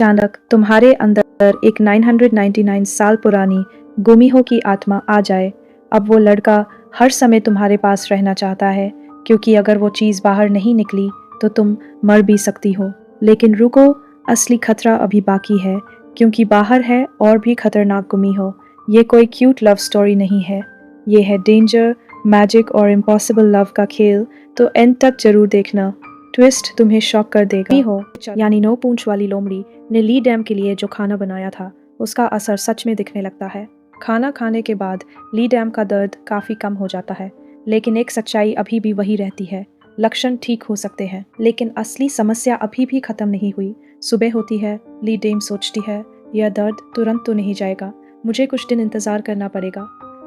अचानक तुम्हारे अंदर एक 999 साल पुरानी गुमिहो की आत्मा आ जाए। अब वो लड़का हर समय तुम्हारे पास रहना चाहता है, क्योंकि अगर वो चीज़ बाहर नहीं निकली तो तुम मर भी सकती हो। लेकिन रुको, असली खतरा अभी बाकी है, क्योंकि बाहर है और भी खतरनाक गुमिहो। ये कोई क्यूट लव स्टोरी नहीं है, ये है डेंजर, मैजिक और इम्पॉसिबल लव का खेल। तो एंड तक जरूर देखना, ट्विस्ट तुम्हें शॉक कर देगा। हो यानी 9 पूंछ वाली लोमड़ी ने ली डैम के लिए जो खाना बनाया था, उसका असर सच में दिखने लगता है। खाना खाने के बाद ली डैम का दर्द काफ़ी कम हो जाता है, लेकिन एक सच्चाई अभी भी वही रहती है। लक्षण ठीक हो सकते हैं, लेकिन असली समस्या अभी भी खत्म नहीं हुई। सुबह होती है, ली डैम सोचती है, यह दर्द तुरंत तो नहीं जाएगा, मुझे कुछ दिन इंतज़ार करना पड़ेगा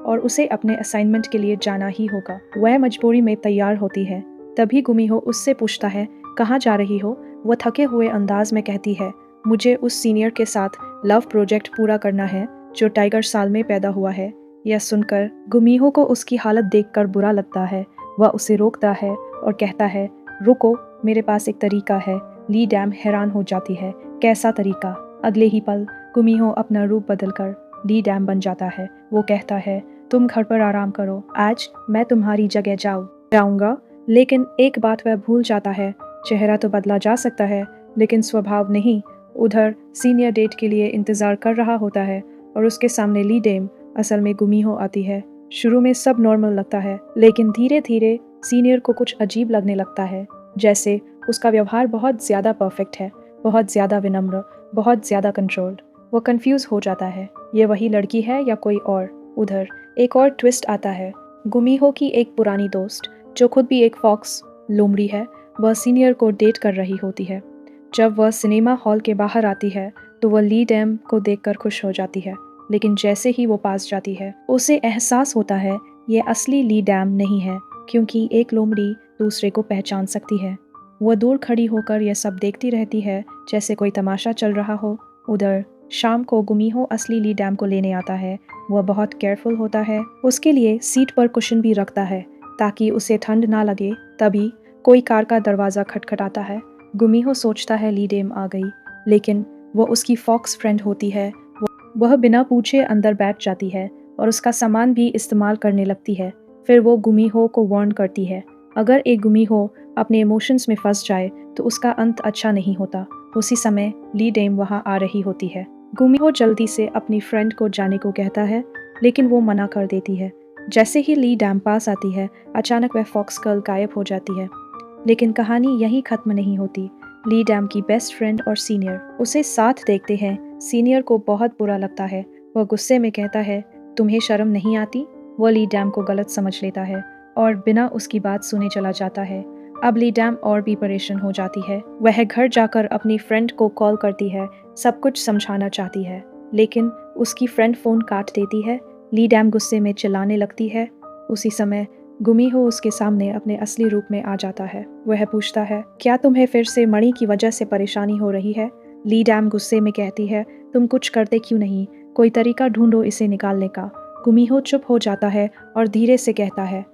और उसे अपने असाइनमेंट के लिए जाना ही होगा। वह मजबूरी में तैयार होती है। तभी गुमिहो उससे पूछता है, कहाँ जा रही हो? वह थके हुए अंदाज में कहती है, मुझे उस सीनियर के साथ लव प्रोजेक्ट पूरा करना है जो टाइगर साल में पैदा हुआ है। यह सुनकर गुमिहो को उसकी हालत देखकर बुरा लगता है। वह उसे रोकता है और कहता है, रुको, मेरे पास एक तरीका है। ली डैम हैरान हो जाती है, कैसा तरीका? अगले ही पल गुमिहो अपना रूप बदलकर ली डैम बन जाता है। वो कहता है, तुम घर पर आराम करो, आज मैं तुम्हारी जगह जाऊंगा। लेकिन एक बात वह भूल जाता है, चेहरा तो बदला जा सकता है, लेकिन स्वभाव नहीं। उधर सीनियर डेट के लिए इंतज़ार कर रहा होता है और उसके सामने ली डैम असल में गुमिहो आती है। शुरू में सब नॉर्मल लगता है, लेकिन धीरे धीरे सीनियर को कुछ अजीब लगने लगता है। जैसे उसका व्यवहार बहुत ज़्यादा परफेक्ट है, बहुत ज़्यादा विनम्र, बहुत ज़्यादा कंट्रोल्ड। वो कंफ्यूज हो जाता है, ये वही लड़की है या कोई और। उधर एक और ट्विस्ट आता है। गुमिहो की एक पुरानी दोस्त, जो खुद भी एक फॉक्स लोमड़ी है, वह सीनियर को डेट कर रही होती है। जब वह सिनेमा हॉल के बाहर आती है तो वह ली डैम को देखकर खुश हो जाती है, लेकिन जैसे ही वो पास जाती है उसे एहसास होता है ये असली ली डैम नहीं है, क्योंकि एक लोमड़ी दूसरे को पहचान सकती है। वह दूर खड़ी होकर यह सब देखती रहती है, जैसे कोई तमाशा चल रहा हो। उधर शाम को गुमिहो असली ली डैम को लेने आता है। वह बहुत केयरफुल होता है, उसके लिए सीट पर कुशन भी रखता है ताकि उसे ठंड ना लगे। तभी कोई कार का दरवाज़ा खटखटाता है। गुमिहो सोचता है ली डैम आ गई, लेकिन वो उसकी फॉक्स फ्रेंड होती है। वह बिना पूछे अंदर बैठ जाती है और उसका सामान भी इस्तेमाल करने लगती है। फिर वो गुमिहो को वार्न करती है, अगर एक गुमिहो अपने इमोशंस में फंस जाए तो उसका अंत अच्छा नहीं होता। उसी समय ली डैम वहाँ आ रही होती है। गुमिहो जल्दी से अपनी फ्रेंड को जाने को कहता है, लेकिन वो मना कर देती है। जैसे ही ली डैम पास आती है, अचानक वह फॉक्स गर्ल गायब हो जाती है। लेकिन कहानी यहीं खत्म नहीं होती। ली डैम की बेस्ट फ्रेंड और सीनियर उसे साथ देखते हैं। सीनियर को बहुत बुरा लगता है। वह गुस्से में कहता है, तुम्हें शर्म नहीं आती? वह ली डैम को गलत समझ लेता है और बिना उसकी बात सुने चला जाता है। अब ली डैम और भी परेशान हो जाती है। वह घर जाकर अपनी फ्रेंड को कॉल करती है, सब कुछ समझाना चाहती है, लेकिन उसकी फ्रेंड फ़ोन काट देती है। ली डैम गुस्से में चिल्लाने लगती है। उसी समय गुमिहो उसके सामने अपने असली रूप में आ जाता है। वह पूछता है, क्या तुम्हें फिर से मणि की वजह से परेशानी हो रही है? ली डैम गुस्से में कहती है, तुम कुछ करते क्यों नहीं? कोई तरीका ढूंढो इसे निकालने का। गुमिहो चुप हो जाता है और धीरे से कहता है,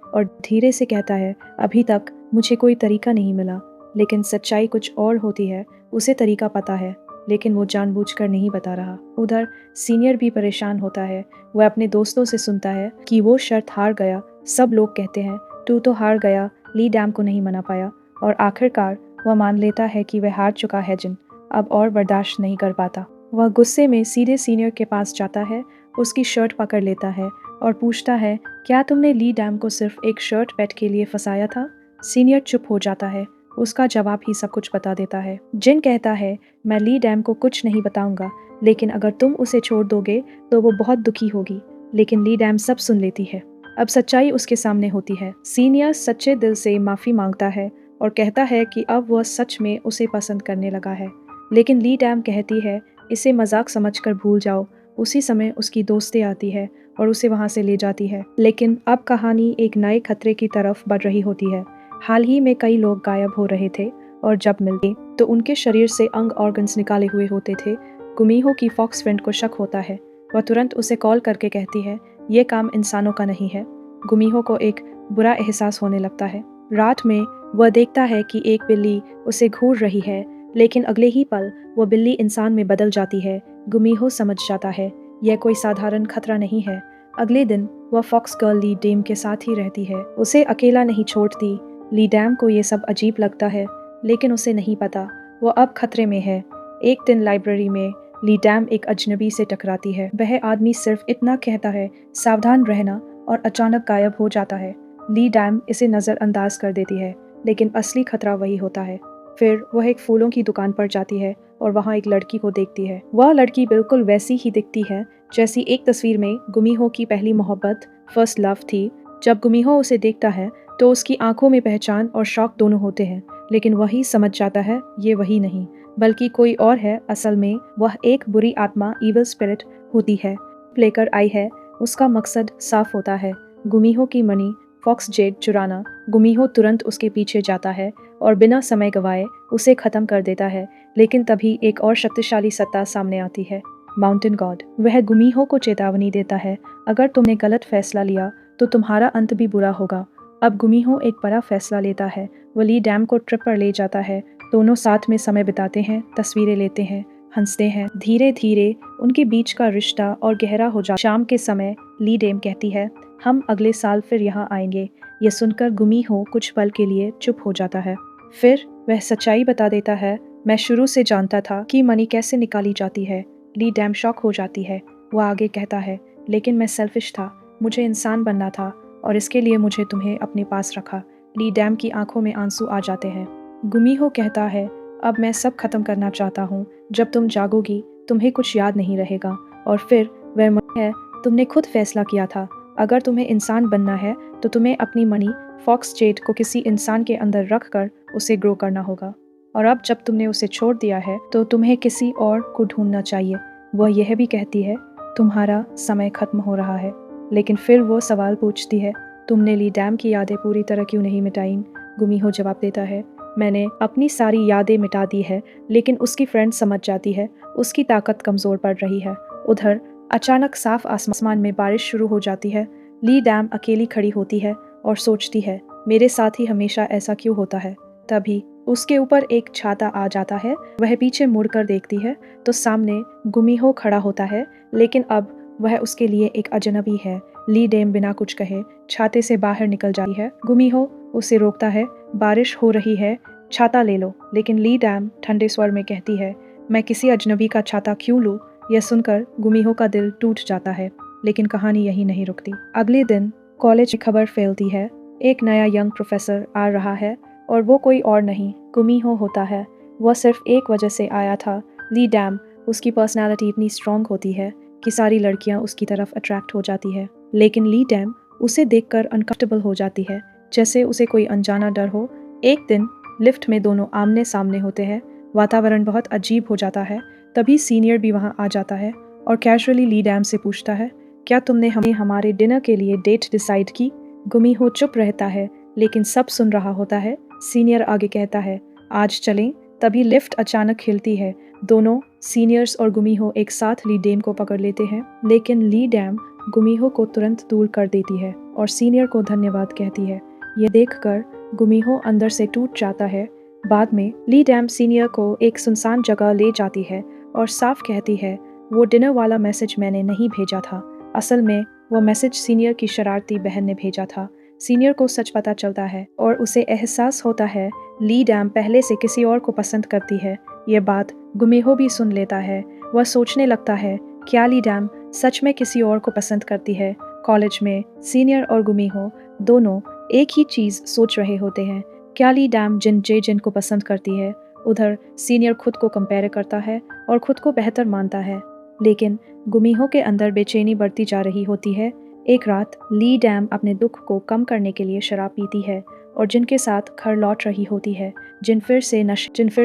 अभी तक मुझे कोई तरीका नहीं मिला। लेकिन सच्चाई कुछ और होती है। उसे तरीका पता है, लेकिन वो जानबूझकर नहीं बता रहा। उधर सीनियर भी परेशान होता है। वह अपने दोस्तों से सुनता है कि वो शर्त हार गया। सब लोग कहते हैं, तू तो हार गया, ली डैम को नहीं मना पाया। और आखिरकार वह मान लेता है कि वह हार चुका है, जिन अब और बर्दाश्त नहीं कर पाता। वह गुस्से में सीधे सीनियर के पास जाता है, उसकी शर्ट पकड़ लेता है और पूछता है, क्या तुमने ली डैम को सिर्फ एक शर्ट पेट के लिए फंसाया था? सीनियर चुप हो जाता है। उसका जवाब ही सब कुछ बता देता है। जिन कहता है, मैं ली डैम को कुछ नहीं बताऊंगा, लेकिन अगर तुम उसे छोड़ दोगे तो वो बहुत दुखी होगी। लेकिन ली डैम सब सुन लेती है। अब सच्चाई उसके सामने होती है। सीनियर सच्चे दिल से माफ़ी मांगता है और कहता है कि अब वह सच में उसे पसंद करने लगा है। लेकिन ली डैम कहती है, इसे मजाक समझकर भूल जाओ। उसी समय उसकी दोस्तें आती है और उसे वहाँ से ले जाती है। लेकिन अब कहानी एक नए खतरे की तरफ बढ़ रही होती है। हाल ही में कई लोग गायब हो रहे थे और जब मिलते तो उनके शरीर से अंग ऑर्गन्स निकाले हुए होते थे। गुमिहो की फॉक्स फ्रेंड को शक होता है। वह तुरंत उसे कॉल करके कहती है, ये काम इंसानों का नहीं है। गुमिहो को एक बुरा एहसास होने लगता है। रात में वह देखता है कि एक बिल्ली उसे घूर रही है, लेकिन अगले ही पल वो बिल्ली इंसान में बदल जाती है। गुमीहो समझ जाता है यह कोई साधारण खतरा नहीं है। अगले दिन वह फॉक्स गर्ल ली डैम के साथ ही रहती है, उसे अकेला नहीं छोड़ती। ली डैम को ये सब अजीब लगता है, लेकिन उसे नहीं पता वो अब खतरे में है। एक दिन लाइब्रेरी में ली डैम एक अजनबी से टकराती है। वह आदमी सिर्फ इतना कहता है, सावधान रहना, और अचानक गायब हो जाता है। ली डैम इसे नज़रअंदाज कर देती है, लेकिन असली खतरा वही होता है। फिर वह एक फूलों की दुकान पर जाती है और वहाँ एक लड़की को देखती है। वह लड़की बिल्कुल वैसी ही दिखती है जैसी एक तस्वीर में गुमीहो की पहली मोहब्बत, फर्स्ट लव थी। जब गुमीहो उसे देखता है तो उसकी आंखों में पहचान और शौक दोनों होते हैं, लेकिन वही समझ जाता है ये वही नहीं बल्कि कोई और है। असल में वह एक बुरी आत्मा, इविल स्पिरिट होती है, लेकर आई है। उसका मकसद साफ होता है, गुमीहो की मनी फॉक्स जेड चुराना। गुमीहो तुरंत उसके पीछे जाता है और बिना समय गवाए उसे खत्म कर देता है। लेकिन तभी एक और शक्तिशाली सत्ता सामने आती है, माउंटेन गॉड। वह गुमीहो को चेतावनी देता है, अगर तुमने गलत फैसला लिया तो तुम्हारा अंत भी बुरा होगा। अब गुमीहो एक बड़ा फैसला लेता है, वो ली डैम को ट्रिप पर ले जाता है। दोनों साथ में समय बिताते हैं, तस्वीरें लेते हैं, हंसते हैं। धीरे धीरे उनके बीच का रिश्ता और गहरा हो जाता। शाम के समय ली डैम कहती है, हम अगले साल फिर यहाँ आएंगे। ये सुनकर गुमीहो कुछ पल के लिए चुप हो जाता है। फिर वह सच्चाई बता देता है, मैं शुरू से जानता था कि मनी कैसे निकाली जाती है। ली डैम शॉक हो जाती है। वह आगे कहता है, लेकिन मैं सेल्फिश था, मुझे इंसान बनना था और इसके लिए मुझे तुम्हें अपने पास रखा। ली डैम की आंखों में आंसू आ जाते हैं। गुमीहो कहता है, अब मैं सब खत्म करना चाहता हूँ। जब तुम जागोगी तुम्हें कुछ याद नहीं रहेगा। और फिर वह मनी है, तुमने खुद फैसला किया था, अगर तुम्हें इंसान बनना है तो तुम्हें अपनी मनी फॉक्स जेड को किसी इंसान के अंदर रख कर उसे ग्रो करना होगा। और अब जब तुमने उसे छोड़ दिया है तो तुम्हें किसी और को ढूंढना चाहिए। वह यह भी कहती है, तुम्हारा समय खत्म हो रहा है। लेकिन फिर वो सवाल पूछती है, तुमने ली डैम की यादें पूरी तरह क्यों नहीं मिटाईं? गुमीहो जवाब देता है, मैंने अपनी सारी यादें मिटा दी है, लेकिन उसकी फ्रेंड समझ जाती है उसकी ताकत कमज़ोर पड़ रही है। उधर अचानक साफ आसमान में बारिश शुरू हो जाती है। ली डैम अकेली खड़ी होती है और सोचती है, मेरे साथ ही हमेशा ऐसा क्यों होता है। तभी उसके ऊपर एक छाता आ जाता है। वह पीछे मुड़कर देखती है तो सामने गुमीहो खड़ा होता है, लेकिन अब वह उसके लिए एक अजनबी है। ली डैम बिना कुछ कहे छाते से बाहर निकल जाती है। गुमीहो उसे रोकता है, बारिश हो रही है, छाता ले लो। लेकिन ली डैम ठंडे स्वर में कहती है, मैं किसी अजनबी का छाता क्यों लूँ। यह सुनकर गुमीहो का दिल टूट जाता है। लेकिन कहानी यही नहीं रुकती। अगले दिन कॉलेज में खबर फैलती है, एक नया यंग प्रोफेसर आ रहा है और वो कोई और नहीं गुमीहो होता है। वह सिर्फ एक वजह से आया था, ली डैम। उसकी पर्सनालिटी इतनी स्ट्रॉन्ग होती है कि सारी लड़कियां उसकी तरफ अट्रैक्ट हो जाती है। लेकिन ली डैम उसे देखकर अनकंफर्टेबल हो जाती है, जैसे उसे कोई अनजाना डर हो। एक दिन लिफ्ट में दोनों आमने सामने होते हैं। वातावरण बहुत अजीब हो जाता है। तभी सीनियर भी वहाँ आ जाता है और कैजुअली ली डैम से पूछता है, क्या तुमने हमें हमारे डिनर के लिए डेट डिसाइड की? गुमीहो चुप रहता है, लेकिन सब सुन रहा होता है। सीनियर आगे कहता है, आज चलें। तभी लिफ्ट अचानक हिलती है। दोनों सीनियर्स और गुमीहो एक साथ ली डैम को पकड़ लेते हैं, लेकिन ली डैम गुमीहो को तुरंत दूर कर देती है और सीनियर को धन्यवाद कहती है। यह देखकर गुमीहो अंदर से टूट जाता है। बाद में ली डैम सीनियर को एक सुनसान जगह ले जाती है और साफ कहती है, वो डिनर वाला मैसेज मैंने नहीं भेजा था। असल में वो मैसेज सीनियर की शरारती बहन ने भेजा था। सीनियर को सच पता चलता है और उसे एहसास होता है ली डैम पहले से किसी और को पसंद करती है। ये बात गुमीहो भी सुन लेता है। वह सोचने लगता है, क्या ली डैम सच में किसी और को पसंद करती है। कॉलेज में सीनियर और गुमीहो दोनों एक ही चीज़ सोच रहे होते हैं, क्या ली डैम जिन को पसंद करती है। उधर सीनियर खुद को कंपेयर करता है और खुद को बेहतर मानता है, लेकिन गुमीहो के अंदर बेचैनी बढ़ती जा रही होती है। एक रात ली डैम अपने दुख को कम करने के लिए शराब पीती है और जिन के साथ घर लौट रही होती है। जिन फिर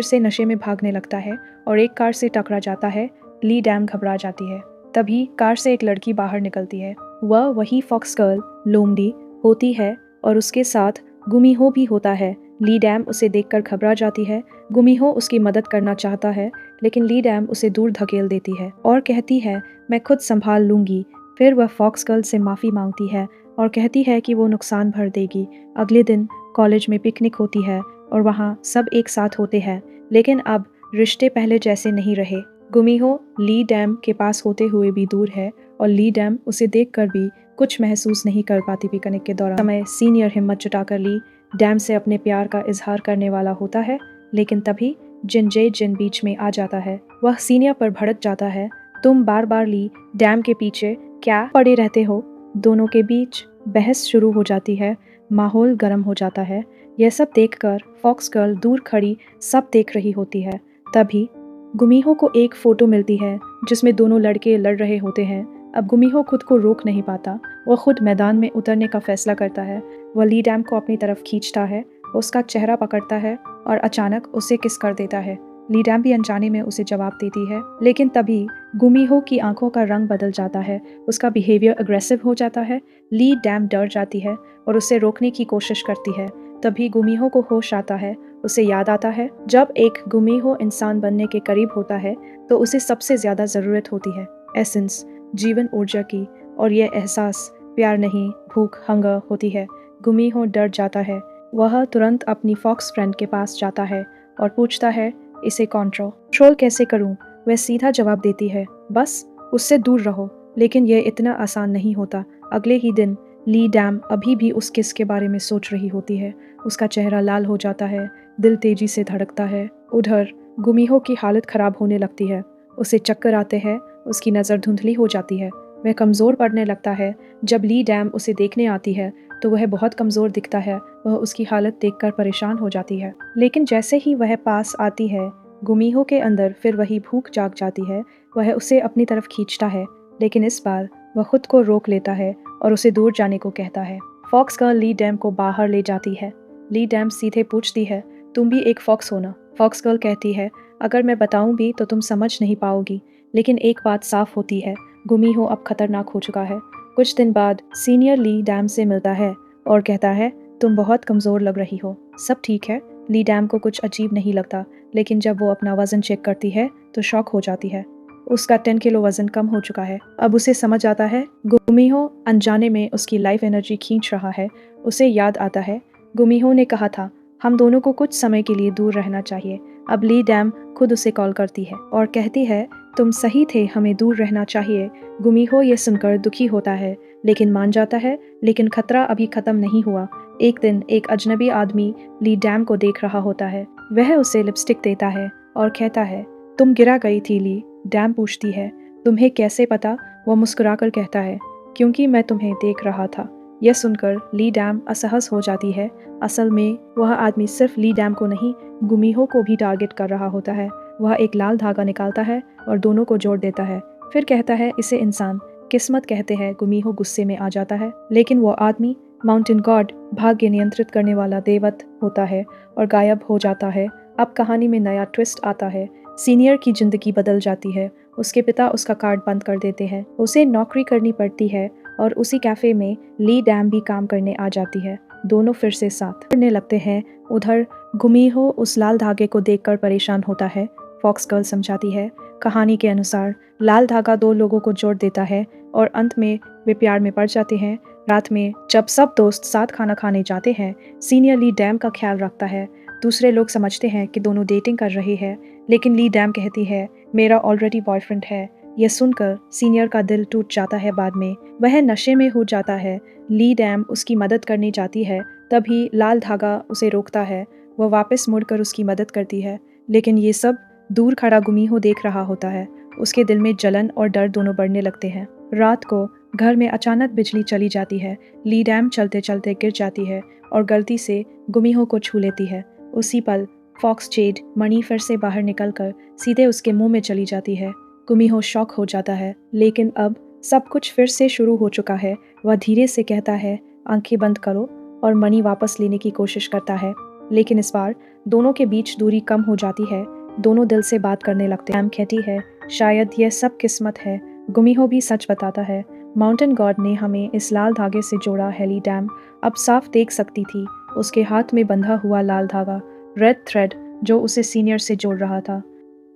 से नशे में भागने लगता है और एक कार से टकरा जाता है। ली डैम घबरा जाती है। तभी कार से एक लड़की बाहर निकलती है। वह वही फॉक्स गर्ल लोमडी होती है और उसके साथ गुमीहो भी होता है। ली डैम उसे देखकर घबरा जाती है। गुमीहो उसकी मदद करना चाहता है, लेकिन ली डैम उसे दूर धकेल देती है और कहती है, मैं खुद संभाल लूँगी। फिर वह फॉक्स गर्ल से माफ़ी मांगती है और कहती है कि वो नुकसान भर देगी। अगले दिन कॉलेज में पिकनिक होती है और वहाँ सब एक साथ होते हैं, लेकिन अब रिश्ते पहले जैसे नहीं रहे। गुमिहो ली डैम के पास होते हुए भी दूर है और ली डैम उसे देखकर भी कुछ महसूस नहीं कर पाती पिकनिक के दौरान। समय सीनियर हिम्मत जुटाकर ली डैम से अपने प्यार का इजहार करने वाला होता है, लेकिन तभी जिन बीच में आ जाता है। वह सीनियर पर भड़क जाता है। तुम बार बार ली डैम के पीछे क्या पड़े रहते हो? दोनों के बीच बहस शुरू हो जाती है। माहौल गर्म हो जाता है। यह सब देखकर फॉक्स गर्ल दूर खड़ी सब देख रही होती है। तभी गुमिहो को एक फोटो मिलती है जिसमें दोनों लड़के लड़ रहे होते हैं। अब गुमिहो खुद को रोक नहीं पाता। वह खुद मैदान में उतरने का फैसला करता है। वह ली डैम को अपनी तरफ खींचता है, उसका चेहरा पकड़ता है और अचानक उसे किस कर देता है। ली डैम भी अनजाने में उसे जवाब देती है, लेकिन तभी गुमिहो की आंखों का रंग बदल जाता है। उसका बिहेवियर अग्रेसिव हो जाता है। ली डैम डर जाती है और उसे रोकने की कोशिश करती है। तभी गुमिहो को होश आता है। उसे याद आता है जब एक गुमिहो इंसान बनने के करीब होता है तो उसे सबसे ज्यादा जरूरत होती है एसेंस, जीवन ऊर्जा की, और यह एहसास प्यार नहीं, भूख, हंगर होती है। गुमिहो डर जाता है। वह तुरंत अपनी फॉक्स फ्रेंड के पास जाता है और पूछता है, इसे कंट्रोल कैसे करूं? वह सीधा जवाब देती है, बस उससे दूर रहो। लेकिन यह इतना आसान नहीं होता। अगले ही दिन ली डैम अभी भी उस किस के बारे में सोच रही होती है। उसका चेहरा लाल हो जाता है, दिल तेजी से धड़कता है। उधर गुमिहो की हालत खराब होने लगती है। उसे चक्कर आते हैं, उसकी नज़र धुंधली हो जाती है। वह कमज़ोर पड़ने लगता है। जब ली डैम उसे देखने आती है तो वह बहुत कमज़ोर दिखता है। वह उसकी हालत देखकर परेशान हो जाती है। लेकिन जैसे ही वह पास आती है, गुमिहो के अंदर फिर वही भूख जाग जाती है। वह उसे अपनी तरफ खींचता है, लेकिन इस बार वह खुद को रोक लेता है और उसे दूर जाने को कहता है। फॉक्स गर्ल ली डैम को बाहर ले जाती है। ली डैम सीधे पूछती है, तुम भी एक फॉक्स हो ना? फॉक्स गर्ल कहती है, अगर मैं बताऊं भी तो तुम समझ नहीं पाओगी। लेकिन एक बात साफ होती है, गुमिहो अब खतरनाक हो चुका है। कुछ दिन बाद सीनियर ली डैम से मिलता है और कहता है, तुम बहुत कमज़ोर लग रही हो। सब ठीक है। ली डैम को कुछ अजीब नहीं लगता, लेकिन जब वो अपना वज़न चेक करती है तो शॉक हो जाती है। उसका 10 किलो वज़न कम हो चुका है। अब उसे समझ आता है गुमिहो अनजाने में उसकी लाइफ एनर्जी खींच रहा है। उसे याद आता है गुमिहो ने कहा था हम दोनों को कुछ समय के लिए दूर रहना चाहिए। अब ली डैम खुद उसे कॉल करती है और कहती है, तुम सही थे, हमें दूर रहना चाहिए। गुमिहो ये सुनकर दुखी होता है, लेकिन मान जाता है। लेकिन खतरा अभी खत्म नहीं हुआ। एक दिन एक अजनबी आदमी ली डैम को देख रहा होता है। वह उसे लिपस्टिक देता है और कहता है, तुम गिरा गई थी ली। डैम पूछती है, तुम्हें कैसे पता? वह मुस्कुराकर कहता है, क्योंकि मैं तुम्हें देख रहा था। यह सुनकर ली डैम असहज हो जाती है। असल में वह आदमी सिर्फ ली डैम को नहीं, गुमिहो को भी टारगेट कर रहा होता है। वह एक लाल धागा निकालता है और दोनों को जोड़ देता है। फिर कहता है, इसे इंसान किस्मत कहते हैं। गुमिहो गुस्से में आ जाता है, लेकिन वो आदमी माउंटेन गॉड, भाग्य नियंत्रित करने वाला देवत होता है और गायब हो जाता है। अब कहानी में नया ट्विस्ट आता है। सीनियर की जिंदगी बदल जाती है। उसके पिता उसका कार्ड बंद कर देते हैं। उसे नौकरी करनी पड़ती है और उसी कैफे में ली डैम भी काम करने आ जाती है। दोनों फिर से साथ करने लगते हैं। उधर गुमिहो उस लाल धागे को देखकर परेशान होता है। फॉक्स गर्ल समझाती है, कहानी के अनुसार लाल धागा दो लोगों को जोड़ देता है और अंत में वे प्यार में पड़ जाते हैं। रात में जब सब दोस्त साथ खाना खाने जाते हैं, सीनियर ली डैम का ख्याल रखता है। दूसरे लोग समझते हैं कि दोनों डेटिंग कर रहे हैं, लेकिन ली डैम कहती है, मेरा ऑलरेडी बॉयफ्रेंड है। यह सुनकर सीनियर का दिल टूट जाता है। बाद में वह नशे में हो जाता है। ली डैम उसकी मदद करने जाती है, तभी लाल धागा उसे रोकता है। वह वापस मुड़कर उसकी मदद करती है, लेकिन ये सब दूर खड़ा गुमिहो देख रहा होता है। उसके दिल में जलन और डर दोनों बढ़ने लगते हैं। रात को घर में अचानक बिजली चली जाती है। ली डैम चलते चलते गिर जाती है और गलती से गुमिहो को छू लेती है। उसी पल फॉक्स जेड मणि फिर से बाहर निकलकर सीधे उसके मुंह में चली जाती है। गुमिहो शॉक हो जाता है, लेकिन अब सब कुछ फिर से शुरू हो चुका है। वह धीरे से कहता है, आंखें बंद करो, और मणि वापस लेने की कोशिश करता है। लेकिन इस बार दोनों के बीच दूरी कम हो जाती है। दोनों दिल से बात करने लगते हैं। डैम कहती है, शायद यह सब किस्मत है। गुमिहो भी सच बताता है, माउंटेन गॉड ने हमें इस लाल धागे से जोड़ा है। ली डैम अब साफ देख सकती थी उसके हाथ में बंधा हुआ लाल धागा, रेड थ्रेड, जो उसे सीनियर से जोड़ रहा था।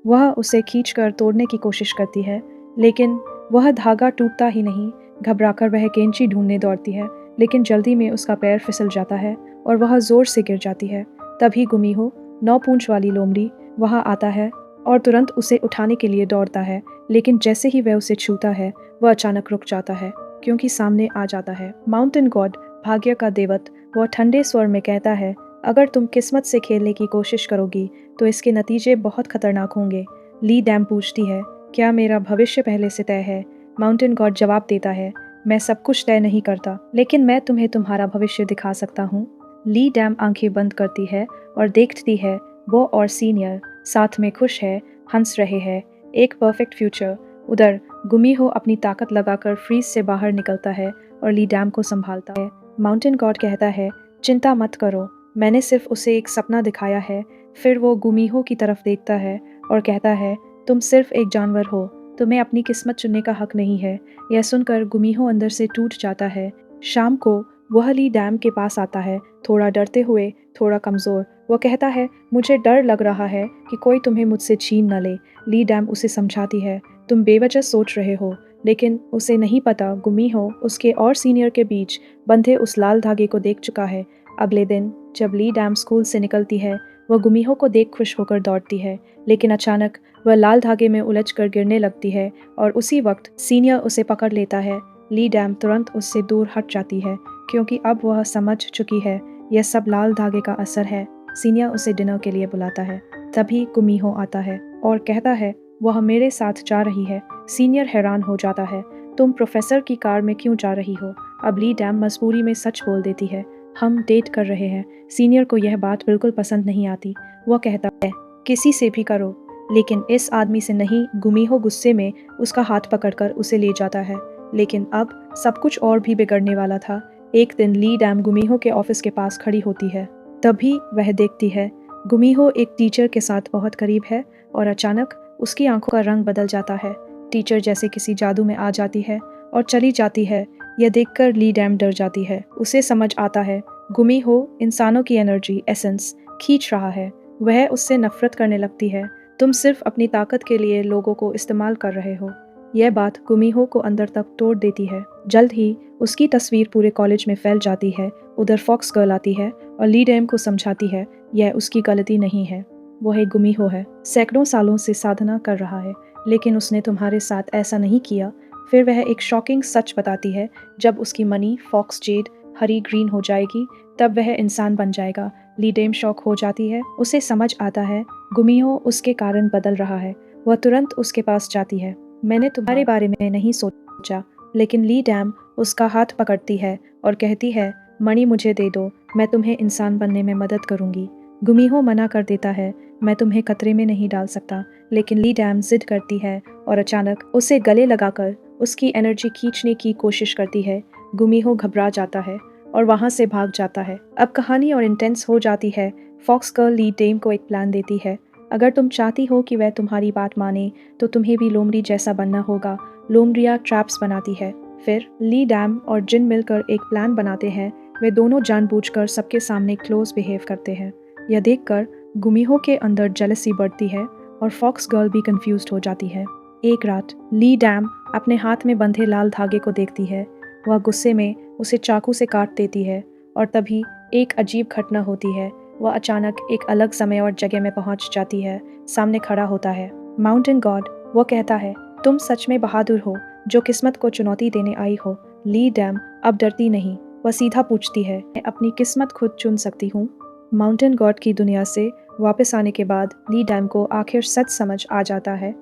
वह उसे खींचकर तोड़ने की कोशिश करती है, लेकिन वह धागा टूटता ही नहीं। घबराकर वह कैंची ढूंढने दौड़ती है, लेकिन जल्दी में उसका पैर फिसल जाता है और वह जोर से गिर जाती है। तभी गुमिहो, 9 पूंछ वाली लोमड़ी, वहां आता है और तुरंत उसे उठाने के लिए दौड़ता है, लेकिन जैसे ही वह उसे छूता है वह अचानक रुक जाता है क्योंकि सामने आ जाता है माउंटेन गॉड, भाग्य का देवत। वह ठंडे स्वर में कहता है, अगर तुम किस्मत से खेलने की कोशिश करोगी तो इसके नतीजे बहुत खतरनाक होंगे। ली डैम पूछती है, क्या मेरा भविष्य पहले से तय है? माउंटेन गॉड जवाब देता है, मैं सब कुछ तय नहीं करता, लेकिन मैं तुम्हें तुम्हारा भविष्य दिखा सकता हूँ। ली डैम आंखें बंद करती है और देखती है वो और सीनियर साथ में खुश है, हंस रहे हैं, एक परफेक्ट फ्यूचर। उधर गुमिहो अपनी ताकत लगाकर फ्रीज से बाहर निकलता है और ली डैम को संभालता है। माउंटेन गॉड कहता है, चिंता मत करो, मैंने सिर्फ उसे एक सपना दिखाया है। फिर वो गुमिहो की तरफ देखता है और कहता है, तुम सिर्फ एक जानवर हो, तुम्हें अपनी किस्मत चुनने का हक नहीं है। यह सुनकर गुमिहो अंदर से टूट जाता है। शाम को वह ली डैम के पास आता है, थोड़ा डरते हुए, थोड़ा कमज़ोर। वह कहता है, मुझे डर लग रहा है कि कोई तुम्हें मुझसे छीन न ले। ली डैम उसे समझाती है, तुम बेवजह सोच रहे हो, लेकिन उसे नहीं पता गुमिहो उसके और सीनियर के बीच बंधे उस लाल धागे को देख चुका है। अगले दिन जब ली डैम स्कूल से निकलती है, वह गुमिहो को देख खुश होकर दौड़ती है, लेकिन अचानक वह लाल धागे में उलझकर गिरने लगती है और उसी वक्त सीनियर उसे पकड़ लेता है। ली डैम तुरंत उससे दूर हट जाती है क्योंकि अब वह समझ चुकी है यह सब लाल धागे का असर है। सीनियर उसे डिनर के लिए बुलाता है। तभी गुमिहो आता है और कहता है, वह मेरे साथ जा रही है। सीनियर हैरान हो जाता है, तुम प्रोफेसर की कार में क्यों जा रही हो? अब ली डैम मजबूरी में सच बोल देती है, हम डेट कर रहे हैं। सीनियर को यह बात बिल्कुल पसंद नहीं आती। वह कहता है, किसी से भी करो, लेकिन इस आदमी से नहीं। गुमिहो गुस्से में उसका हाथ पकड़कर उसे ले जाता है, लेकिन अब सब कुछ और भी बिगड़ने वाला था। एक दिन ली डैम गुमिहो के ऑफिस के पास खड़ी होती है। तभी वह देखती है गुमिहो एक टीचर के साथ बहुत करीब है और अचानक उसकी आंखों का रंग बदल जाता है। टीचर जैसे किसी जादू में आ जाती है और चली जाती है। यह देखकर ली डैम डर जाती है। उसे समझ आता है गुमिहो इंसानों की एनर्जी एसेंस खींच रहा है। वह उससे नफरत करने लगती है, तुम सिर्फ अपनी ताकत के लिए लोगों को इस्तेमाल कर रहे हो। यह बात गुमिहो को अंदर तक तोड़ देती है। जल्द ही उसकी तस्वीर पूरे कॉलेज में फैल जाती है। उधर फॉक्स गर्ल आती है और ली डैम को समझाती है यह उसकी गलती नहीं है, वो एक गुमिहो है, सैकड़ों सालों से साधना कर रहा है, लेकिन उसने तुम्हारे साथ ऐसा नहीं किया। फिर वह एक शॉकिंग सच बताती है, जब उसकी मनी फॉक्स जेड हरी ग्रीन हो जाएगी तब वह इंसान बन जाएगा। ली डैम शॉक हो जाती है। उसे समझ आता है गुमिहो उसके कारण बदल रहा है। वह तुरंत उसके पास जाती है, मैंने तुम्हारे बारे में नहीं सोचा। लेकिन ली डैम उसका हाथ पकड़ती है और कहती है, मणि मुझे दे दो, मैं तुम्हें इंसान बनने में मदद करूंगी। गुमिहो मना कर देता है, मैं तुम्हें खतरे में नहीं डाल सकता। लेकिन ली डैम जिद करती है और अचानक उसे गले लगाकर उसकी एनर्जी खींचने की कोशिश करती है। गुमिहो घबरा जाता है और वहाँ से भाग जाता है। अब कहानी और इंटेंस हो जाती है। फॉक्स गर्ल ली डैम को एक प्लान देती है, अगर तुम चाहती हो कि वह तुम्हारी बात माने तो तुम्हें भी लोमड़ी जैसा बनना होगा। लोमड़िया ट्रैप्स बनाती है। फिर ली डैम और जिन मिलकर एक प्लान बनाते हैं। वे दोनों जानबूझकर सबके सामने क्लोज बिहेव करते हैं। यह देखकर गुमिहो के अंदर जेलसी बढ़ती है और फॉक्स गर्ल भी कंफ्यूज्ड हो जाती है। एक रात ली डैम अपने हाथ में बंधे लाल धागे को देखती है। वह गुस्से में उसे चाकू से काट देती है और तभी एक अजीब घटना होती है। वह अचानक एक अलग समय और जगह में पहुंच जाती है। सामने खड़ा होता है माउंटेन गॉड। वो कहता है, तुम सच में बहादुर हो जो किस्मत को चुनौती देने आई हो। ली डैम अब डरती नहीं, वह सीधा पूछती है, मैं अपनी किस्मत खुद चुन सकती हूँ? माउंटेन गॉड की दुनिया से वापस आने के बाद ली डैम को आखिर सच समझ आ जाता है।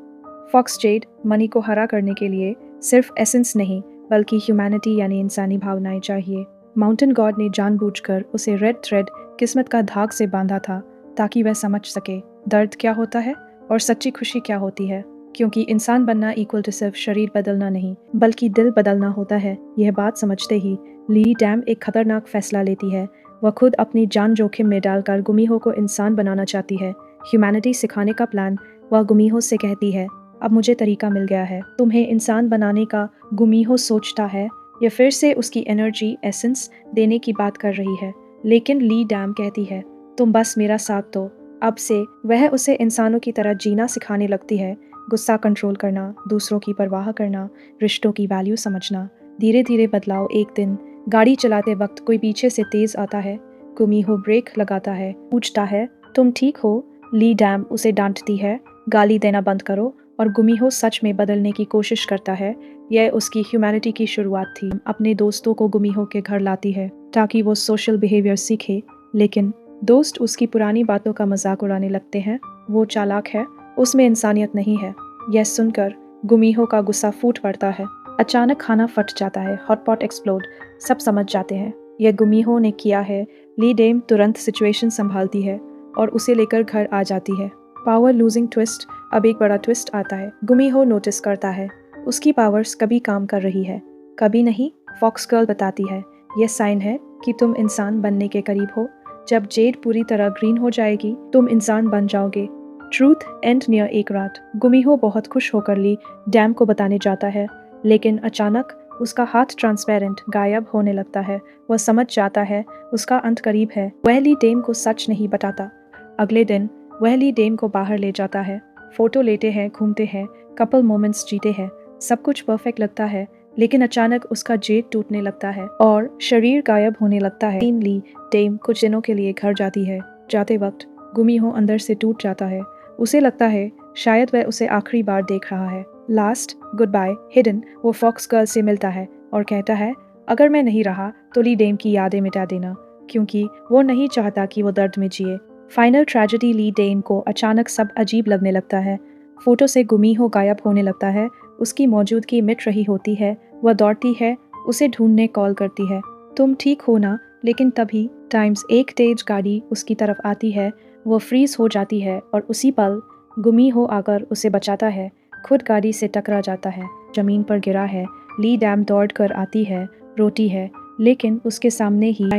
फॉक्स जेड मनी को हरा करने के लिए सिर्फ एसेंस नहीं बल्कि ह्यूमैनिटी यानी इंसानी भावनाएं चाहिए। माउंटेन गॉड ने जानबूझकर उसे रेड थ्रेड किस्मत का धाग से बांधा था ताकि वह समझ सके दर्द क्या होता है और सच्ची खुशी क्या होती है। क्योंकि इंसान बनना इक्वल टू सिर्फ शरीर बदलना नहीं बल्कि दिल बदलना होता है। यह बात समझते ही ली डैम एक खतरनाक फैसला लेती है। वह खुद अपनी जान जोखिम में डालकर गुमिहो को इंसान बनाना चाहती है। ह्यूमैनिटी सिखाने का प्लान। वह गुमिहो से कहती है, अब मुझे तरीका मिल गया है तुम्हें इंसान बनाने का। गुमिहो सोचता है यह फिर से उसकी एनर्जी एसेंस देने की बात कर रही है, लेकिन ली डैम कहती है, तुम बस मेरा साथ दो। अब से वह उसे इंसानों की तरह जीना सिखाने लगती है। गुस्सा कंट्रोल करना, दूसरों की परवाह करना, रिश्तों की वैल्यू समझना। धीरे धीरे बदलाव। एक दिन गाड़ी चलाते वक्त कोई पीछे से तेज आता है। गुमिहो ब्रेक लगाता है, पूछता है, तुम ठीक हो? ली डैम उसे डांटती है, गाली देना बंद करो और गुमिहो सच में बदलने की कोशिश करता है। यह उसकी ह्यूमैनिटी की शुरुआत थी। अपने दोस्तों को गुमिहो के घर लाती है ताकि वो सोशल बिहेवियर सीखे, लेकिन दोस्त उसकी पुरानी बातों का मजाक उड़ाने लगते हैं। वो चालाक है, उसमें इंसानियत नहीं है। यह सुनकर गुमिहो का गुस्सा फूट पड़ता है। अचानक खाना फट जाता है, हॉटपॉट एक्सप्लोड। सब समझ जाते हैं यह गुमिहो ने किया है। ली डेम तुरंत सिचुएशन संभालती है और उसे लेकर घर आ जाती है। Power losing twist. अब एक बड़ा ट्विस्ट आता है। गुमिहो नोटिस करता है उसकी पावर्स कभी काम कर रही है, कभी नहीं। फॉक्स गर्ल बताती है यह साइन है कि तुम इंसान बनने के करीब हो। जब जेड पूरी तरह ग्रीन हो जाएगी तुम इंसान बन जाओगे। ट्रूथ एंड नियर एक रात। गुमिहो बहुत खुश होकर ली डैम को बताने जाता है, लेकिन अचानक उसका हाथ ट्रांसपेरेंट गायब होने लगता है। वह समझ जाता है उसका अंत करीब है। वह ली डेम को सच नहीं बताता। अगले दिन वह ली डेम को बाहर ले जाता है। फोटो लेते हैं, घूमते हैं, कपल मोमेंट्स जीते हैं, सब कुछ परफेक्ट लगता है। लेकिन अचानक उसका जेड टूटने लगता है और शरीर गायब होने लगता है। ली डेम कुछ दिनों के लिए घर जाती है। जाते वक्त गुमिहो अंदर से टूट जाता है। उसे लगता है शायद वह उसे आखिरी बार देख रहा है। Last goodbye hidden. वो फॉक्स गर्ल से मिलता है और कहता है अगर मैं नहीं रहा तो ली डेम की यादें मिटा देना, क्योंकि वो नहीं चाहता कि वो दर्द में जिए। Final tragedy. ली डेम को अचानक सब अजीब लगने लगता है। फोटो से गुमिहो गायब होने लगता है। उसकी मौजूदगी मिट रही होती है। वह दौड़ती है, उसे ढूंढने कॉल करती है, तुम ठीक हो ना। लेकिन तभी टाइम्स एक तेज गाड़ी उसकी तरफ आती है। वो फ्रीज हो जाती है और उसी पल गुमिहो आकर उसे बचाता है। खुद गाड़ी से टकरा जाता है, जमीन पर गिरा है। ली डैम दौड़ कर आती है, रोती है, लेकिन उसके सामने ही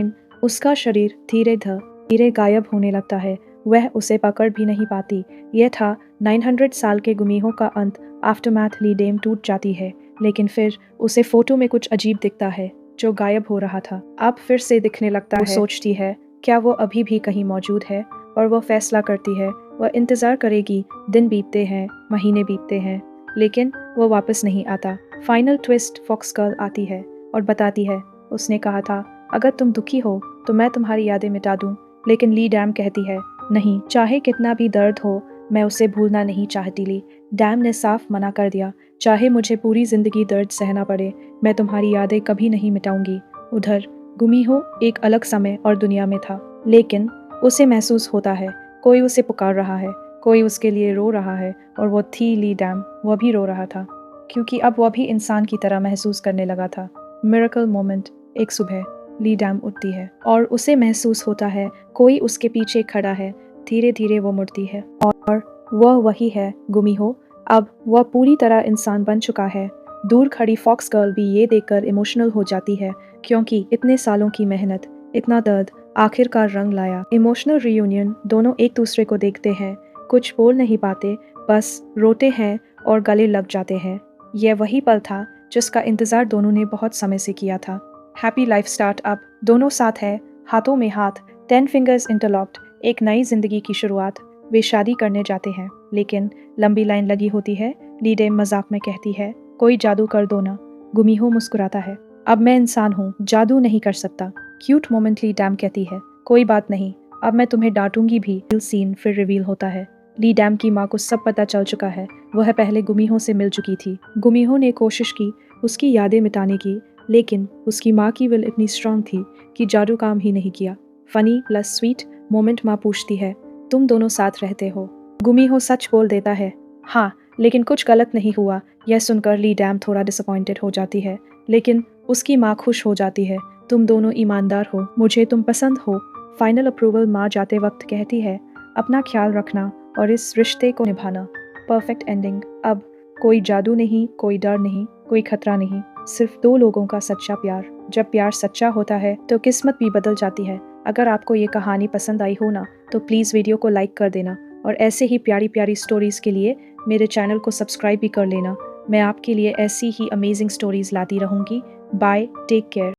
उसका शरीर धीरे धीरे गायब होने लगता है। वह उसे पकड़ भी नहीं पाती। यह था 900 साल के गुमिहो का अंत। आफ्टरमैथ। ली डेम टूट जाती है, लेकिन फिर उसे फोटो में कुछ अजीब दिखता है जो गायब हो रहा था। अब फिर से दिखने लगता है। वो सोचती है क्या वो अभी भी कहीं मौजूद है, और वो फैसला करती है वह इंतज़ार करेगी। दिन बीतते हैं, महीने बीतते हैं, लेकिन वो वापस नहीं आता। Final twist. फॉक्स गर्ल आती है और बताती है उसने कहा था अगर तुम दुखी हो तो मैं तुम्हारी यादें मिटा दूं। लेकिन ली डैम कहती है नहीं, चाहे कितना भी दर्द हो मैं उसे भूलना नहीं चाहती। ली डैम ने साफ मना कर दिया, चाहे मुझे पूरी जिंदगी दर्द सहना पड़े, मैं तुम्हारी यादें कभी नहीं मिटाऊंगी। उधर गुमिहो एक अलग समय और दुनिया में था, लेकिन उसे महसूस होता है कोई उसे पुकार रहा है, कोई उसके लिए रो रहा है, और वो थी ली डैम। वह भी रो रहा था क्योंकि अब वह भी इंसान की तरह महसूस करने लगा था। Miracle moment. एक सुबह ली डैम उठती है और उसे महसूस होता है कोई उसके पीछे खड़ा है। धीरे धीरे वो मुड़ती है और वह वही है गुमिहो। अब वह पूरी तरह इंसान बन चुका है। दूर खड़ी फॉक्स गर्ल भी ये देखकर इमोशनल हो जाती है, क्योंकि इतने सालों की मेहनत, इतना दर्द आखिरकार रंग लाया। Emotional reunion. दोनों एक दूसरे को देखते हैं, कुछ बोल नहीं पाते, बस रोते हैं और गले लग जाते हैं। यह वही पल था जिसका इंतजार दोनों ने बहुत समय से किया था। Happy life start up. दोनों साथ है, हाथों में हाथ, 10 फिंगर्स इंटरलॉक्ड। एक नई जिंदगी की शुरुआत। वे शादी करने जाते हैं, लेकिन लंबी लाइन लगी होती है। ली डेम मजाक में कहती है कोई जादू कर दो ना। गुमिहो मुस्कुराता है अब मैं इंसान हूँ, जादू नहीं कर सकता। Cute moment. ली डैम कहती है कोई बात नहीं, अब मैं तुम्हें डांटूंगी भी। सीन फिर रिवील होता है। ली डैम की माँ को सब पता चल चुका है। वह पहले गुमिहो से मिल चुकी थी। गुमिहो ने कोशिश की उसकी यादें मिटाने की, लेकिन उसकी माँ की विल इतनी स्ट्रांग थी कि जादू काम ही नहीं किया। Funny plus sweet moment. माँ पूछती है तुम दोनों साथ रहते हो? गुमिहो सच बोल देता है हाँ, लेकिन कुछ गलत नहीं हुआ। यह सुनकर ली डैम थोड़ा डिसअपॉइंटेड हो जाती है, लेकिन उसकी माँ खुश हो जाती है। तुम दोनों ईमानदार हो, मुझे तुम पसंद हो। Final approval. माँ जाते वक्त कहती है अपना ख्याल रखना और इस रिश्ते को निभाना। Perfect ending. अब कोई जादू नहीं, कोई डर नहीं, कोई खतरा नहीं, सिर्फ दो लोगों का सच्चा प्यार। जब प्यार सच्चा होता है तो किस्मत भी बदल जाती है। अगर आपको ये कहानी पसंद आई हो ना, तो प्लीज़ वीडियो को लाइक कर देना, और ऐसे ही प्यारी प्यारी स्टोरीज़ के लिए मेरे चैनल को सब्सक्राइब भी कर लेना। मैं आपके लिए ऐसी ही अमेजिंग स्टोरीज़ लाती रहूँगी। Bye, take care.